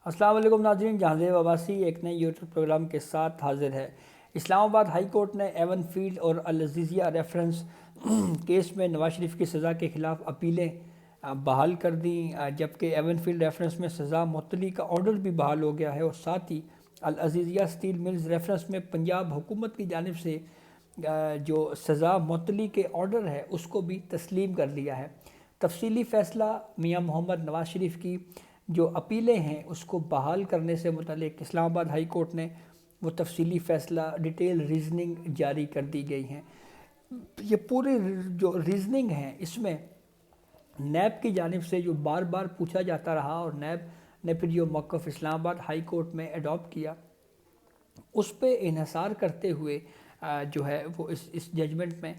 السلام علیکم ناظرین، جہانزیب عباسی ایک نئے یوٹیوب پروگرام کے ساتھ حاضر ہے۔ اسلام آباد ہائی کورٹ نے ایون فیلڈ اور العزیزیہ ریفرنس کیس میں نواز شریف کی سزا کے خلاف اپیلیں بحال کر دیں، جبکہ ایون فیلڈ ریفرنس میں سزا معطلی کا آرڈر بھی بحال ہو گیا ہے، اور ساتھ ہی العزیزیہ اسٹیل ملز ریفرنس میں پنجاب حکومت کی جانب سے جو سزا معطلی کے آرڈر ہے اس کو بھی تسلیم کر لیا ہے۔ تفصیلی فیصلہ میاں محمد نواز شریف کی جو اپیلیں ہیں اس کو بحال کرنے سے متعلق اسلام آباد ہائی کورٹ نے وہ تفصیلی فیصلہ ڈیٹیل ریزننگ جاری کر دی گئی ہیں۔ یہ پوری جو ریزننگ ہے اس میں نیب کی جانب سے جو بار بار پوچھا جاتا رہا اور نیب نے پھر جو موقف اسلام آباد ہائی کورٹ میں اڈاپٹ کیا اس پہ انحصار کرتے ہوئے جو ہے وہ اس ججمنٹ میں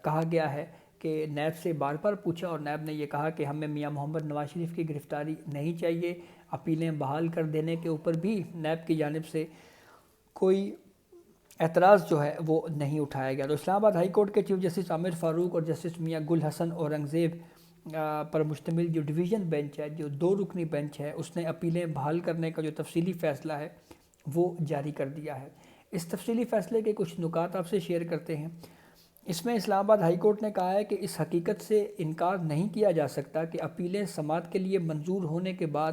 کہا گیا ہے کہ نیب سے بار بار پوچھا اور نیب نے یہ کہا کہ ہمیں میاں محمد نواز شریف کی گرفتاری نہیں چاہیے۔ اپیلیں بحال کر دینے کے اوپر بھی نیب کی جانب سے کوئی اعتراض جو ہے وہ نہیں اٹھایا گیا۔ تو اسلام آباد ہائی کورٹ کے چیف جسٹس عامر فاروق اور جسٹس میاں گل حسن اورنگزیب پر مشتمل جو ڈویژن بینچ ہے، جو 2 رکنی بینچ ہے، اس نے اپیلیں بحال کرنے کا جو تفصیلی فیصلہ ہے وہ جاری کر دیا ہے۔ اس تفصیلی فیصلے کے کچھ نکات آپ سے شیئر کرتے ہیں۔ اس میں اسلام آباد ہائی کورٹ نے کہا ہے کہ اس حقیقت سے انکار نہیں کیا جا سکتا کہ اپیلیں سماعت کے لیے منظور ہونے کے بعد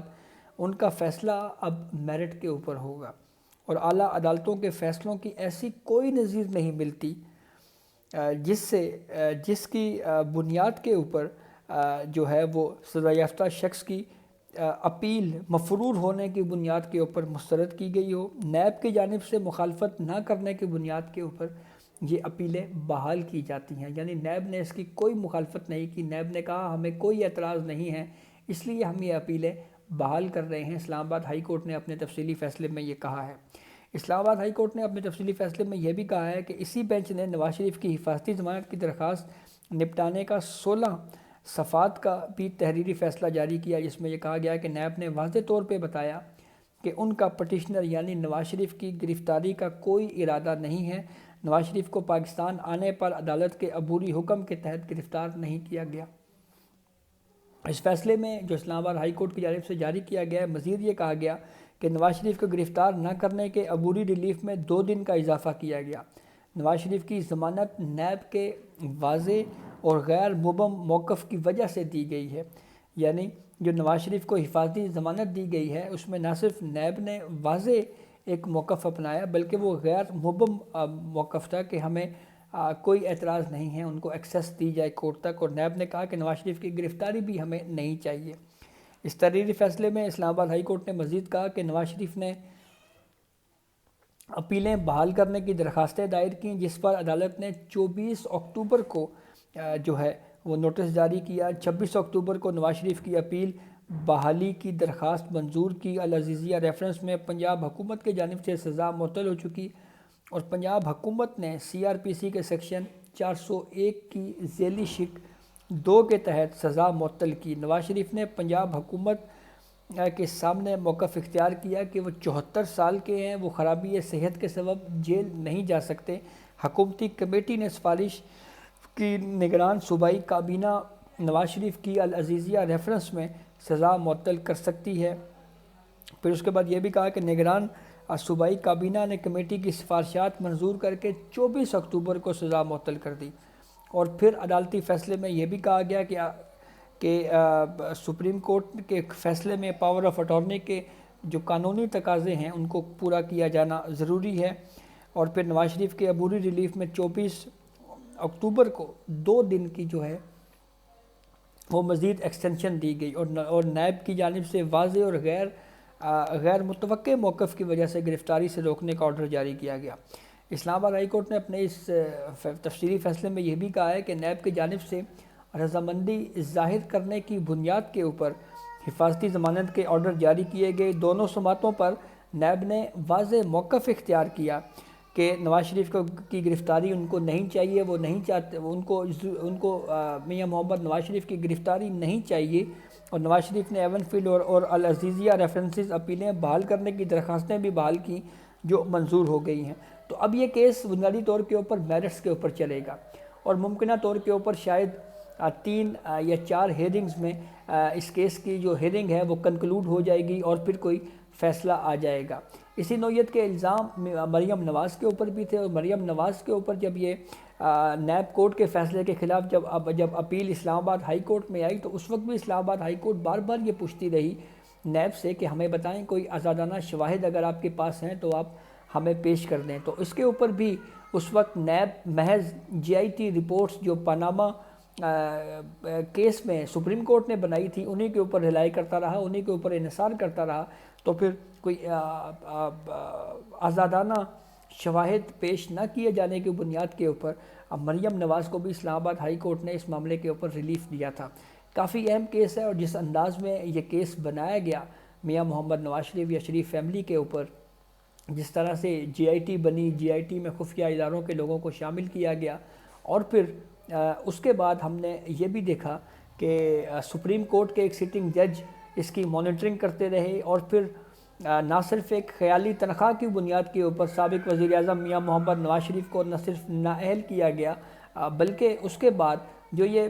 ان کا فیصلہ اب میرٹ کے اوپر ہوگا، اور اعلیٰ عدالتوں کے فیصلوں کی ایسی کوئی نظیر نہیں ملتی جس کی بنیاد کے اوپر جو ہے وہ سزا یافتہ شخص کی اپیل مفرور ہونے کی بنیاد کے اوپر مسترد کی گئی ہو۔ نیب کی جانب سے مخالفت نہ کرنے کی بنیاد کے اوپر یہ اپیلیں بحال کی جاتی ہیں، یعنی نیب نے اس کی کوئی مخالفت نہیں کی۔ نیب نے کہا ہمیں کوئی اعتراض نہیں ہے، اس لیے ہم یہ اپیلیں بحال کر رہے ہیں۔ اسلام آباد ہائی کورٹ نے اپنے تفصیلی فیصلے میں یہ کہا ہے۔ اسلام آباد ہائی کورٹ نے اپنے تفصیلی فیصلے میں یہ بھی کہا ہے کہ اسی بینچ نے نواز شریف کی حفاظتی ضمانت کی درخواست نپٹانے کا 16 صفحات کا بھی تحریری فیصلہ جاری کیا، جس میں یہ کہا گیا کہ نیب نے واضح طور پہ بتایا کہ ان کا پٹیشنر یعنی نواز شریف کی گرفتاری کا کوئی ارادہ نہیں ہے۔ نواز شریف کو پاکستان آنے پر عدالت کے عبوری حکم کے تحت گرفتار نہیں کیا گیا۔ اس فیصلے میں جو اسلام آباد ہائی کورٹ کی جانب سے جاری کیا گیا ہے، مزید یہ کہا گیا کہ نواز شریف کو گرفتار نہ کرنے کے عبوری ریلیف میں 2 دن کا اضافہ کیا گیا۔ نواز شریف کی ضمانت نیب کے واضح اور غیر مبہم موقف کی وجہ سے دی گئی ہے، یعنی جو نواز شریف کو حفاظتی ضمانت دی گئی ہے اس میں نہ صرف نیب نے واضح ایک موقف اپنایا بلکہ وہ غیر مبہم موقف تھا کہ ہمیں کوئی اعتراض نہیں ہے، ان کو ایکسیس دی جائے کورٹ تک، اور نیب نے کہا کہ نواز شریف کی گرفتاری بھی ہمیں نہیں چاہیے۔ اس تحریری فیصلے میں اسلام آباد ہائی کورٹ نے مزید کہا کہ نواز شریف نے اپیلیں بحال کرنے کی درخواستیں دائر کیں، جس پر عدالت نے 24 اکتوبر کو جو ہے وہ نوٹس جاری کیا۔ 26 اکتوبر کو نواز شریف کی اپیل بحالی کی درخواست منظور کی۔ العزیزیہ ریفرنس میں پنجاب حکومت کی جانب سے سزا معطل ہو چکی، اور پنجاب حکومت نے CRPC کے سیکشن 401 کی ذیلی شق 2 کے تحت سزا معطل کی۔ نواز شریف نے پنجاب حکومت کے سامنے موقف اختیار کیا کہ وہ 74 سال کے ہیں، وہ خرابی صحت کے سبب جیل نہیں جا سکتے۔ حکومتی کمیٹی نے سفارش کی نگران صوبائی کابینہ نواز شریف کی العزیزیہ ریفرنس میں سزا معطل کر سکتی ہے۔ پھر اس کے بعد یہ بھی کہا کہ نگران صوبائی کابینہ نے کمیٹی کی سفارشات منظور کر کے 24 اکتوبر کو سزا معطل کر دی، اور پھر عدالتی فیصلے میں یہ بھی کہا گیا کہ سپریم کورٹ کے فیصلے میں پاور آف اٹارنی کے جو قانونی تقاضے ہیں ان کو پورا کیا جانا ضروری ہے۔ اور پھر نواز شریف کے عبوری ریلیف میں 24 اکتوبر کو 2 دن کی جو ہے وہ مزید ایکسٹینشن دی گئی، اور نیب کی جانب سے واضح اور غیر متوقع موقف کی وجہ سے گرفتاری سے روکنے کا آرڈر جاری کیا گیا۔ اسلام آباد ہائی کورٹ نے اپنے اس تفصیلی فیصلے میں یہ بھی کہا ہے کہ نیب کی جانب سے رضامندی ظاہر کرنے کی بنیاد کے اوپر حفاظتی ضمانت کے آرڈر جاری کیے گئے۔ دونوں سماعتوں پر نیب نے واضح موقف اختیار کیا کہ نواز شریف کی گرفتاری ان کو نہیں چاہیے، وہ نہیں چاہتے، ان کو میاں محمد نواز شریف کی گرفتاری نہیں چاہیے، اور نواز شریف نے ایون فیلڈ اور العزیزیہ ریفرنسز اپیلیں بحال کرنے کی درخواستیں بھی بحال کی جو منظور ہو گئی ہیں۔ تو اب یہ کیس بنیادی طور کے اوپر میرٹس کے اوپر چلے گا، اور ممکنہ طور کے اوپر شاید 3 یا 4 ہیرنگز میں اس کیس کی جو ہیرنگ ہے وہ کنکلوڈ ہو جائے گی اور پھر کوئی فیصلہ آ جائے گا۔ اسی نوعیت کے الزام مریم نواز کے اوپر بھی تھے، اور مریم نواز کے اوپر جب یہ نیب کورٹ کے فیصلے کے خلاف جب اپیل اسلام آباد ہائی کورٹ میں آئی، تو اس وقت بھی اسلام آباد ہائی کورٹ بار بار یہ پوچھتی رہی نیب سے کہ ہمیں بتائیں کوئی آزادانہ شواہد اگر آپ کے پاس ہیں تو آپ ہمیں پیش کر دیں۔ تو اس کے اوپر بھی اس وقت نیب محض جی آئی ٹی رپورٹس جو پاناما کیس میں سپریم کورٹ نے بنائی تھی انہی کے اوپر رلائی کرتا رہا، انہی کے اوپر انحصار کرتا رہا، تو پھر کوئی آزادانہ شواہد پیش نہ کیے جانے کی بنیاد کے اوپر اب مریم نواز کو بھی اسلام آباد ہائی کورٹ نے اس معاملے کے اوپر ریلیف دیا تھا۔ کافی اہم کیس ہے، اور جس انداز میں یہ کیس بنایا گیا میاں محمد نواز شریف یا شریف فیملی کے اوپر، جس طرح سے جی آئی ٹی بنی، جی آئی ٹی میں خفیہ اداروں کے لوگوں کو شامل کیا گیا، اور پھر اس کے بعد ہم نے یہ بھی دیکھا کہ سپریم کورٹ کے ایک سٹنگ جج اس کی مانیٹرنگ کرتے رہے، اور پھر نہ صرف ایک خیالی تنخواہ کی بنیاد کے اوپر سابق وزیر اعظم میاں محمد نواز شریف کو نہ صرف نااہل کیا گیا، بلکہ اس کے بعد جو یہ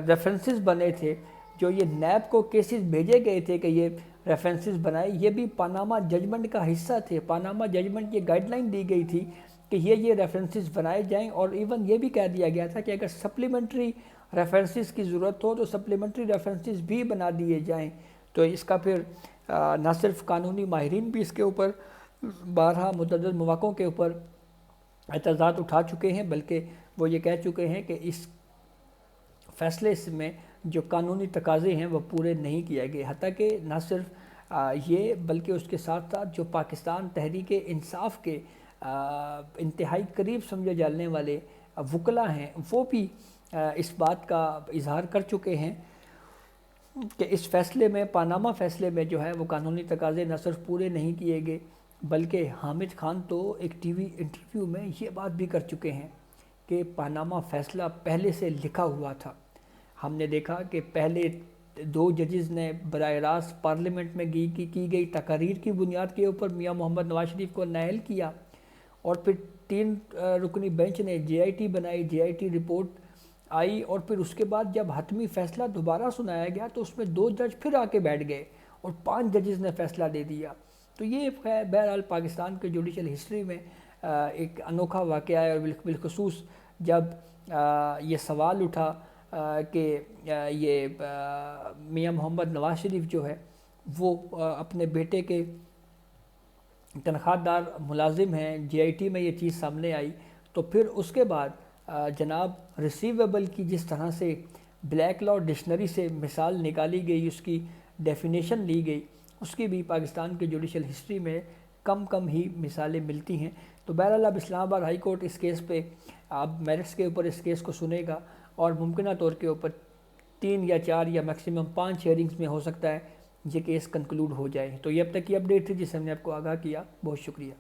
ریفرنسز بنے تھے، جو یہ نیب کو کیسز بھیجے گئے تھے کہ یہ ریفرنسز بنائے، یہ بھی پاناما ججمنٹ کا حصہ تھے۔ پاناما ججمنٹ یہ گائیڈ لائن دی گئی تھی کہ یہ ریفرنسز بنائے جائیں، اور ایون یہ بھی کہہ دیا گیا تھا کہ اگر سپلیمنٹری ریفرنسز کی ضرورت ہو تو سپلیمنٹری ریفرنسز بھی بنا دیے جائیں۔ تو اس کا پھر نہ صرف قانونی ماہرین بھی اس کے اوپر بارہا متعدد مواقعوں کے اوپر اعتراضات اٹھا چکے ہیں، بلکہ وہ یہ کہہ چکے ہیں کہ اس فیصلے میں جو قانونی تقاضے ہیں وہ پورے نہیں کیے گئے، حتیٰ کہ نہ صرف یہ بلکہ اس کے ساتھ ساتھ جو پاکستان تحریک انصاف کے انتہائی قریب سمجھے جانے والے وکلاء ہیں، وہ بھی اس بات کا اظہار کر چکے ہیں کہ اس فیصلے میں، پاناما فیصلے میں جو ہے وہ قانونی تقاضے نہ صرف پورے نہیں کیے گئے، بلکہ حامد خان تو ایک ٹی وی انٹرویو میں یہ بات بھی کر چکے ہیں کہ پاناما فیصلہ پہلے سے لکھا ہوا تھا۔ ہم نے دیکھا کہ پہلے 2 ججز نے براہ راست پارلیمنٹ میں کی گئی تقاریر کی بنیاد کے اوپر میاں محمد نواز شریف کو نااہل کیا، اور پھر 3 رکنی بینچ نے جے آئی ٹی بنائی، جے آئی ٹی رپورٹ آئی، اور پھر اس کے بعد جب حتمی فیصلہ دوبارہ سنایا گیا تو اس میں 2 جج پھر آ کے بیٹھ گئے اور 5 ججز نے فیصلہ دے دیا۔ تو یہ بہرحال پاکستان کے جوڈیشل ہسٹری میں ایک انوکھا واقعہ ہے، اور بالخصوص جب یہ سوال اٹھا کہ یہ میاں محمد نواز شریف جو ہے وہ اپنے بیٹے کے تنخواہ دار ملازم ہیں، جے آئی ٹی میں یہ چیز سامنے آئی، تو پھر اس کے بعد جناب ریسیویبل کی جس طرح سے بلیک لا ڈکشنری سے مثال نکالی گئی، اس کی ڈیفینیشن لی گئی، اس کی بھی پاکستان کے جوڈیشل ہسٹری میں کم ہی مثالیں ملتی ہیں۔ تو بہرحال اب اسلام آباد ہائی کورٹ اس کیس پہ اب میرٹس کے اوپر اس کیس کو سنے گا، اور ممکنہ طور کے اوپر 3 یا 4 یا میکسیمم 5 ہیئرنگز میں ہو سکتا ہے یہ کیس کنکلوڈ ہو جائے۔ تو یہ اب تک کی اپڈیٹ تھی جس سے ہم نے آپ کو آگاہ کیا۔ بہت شکریہ۔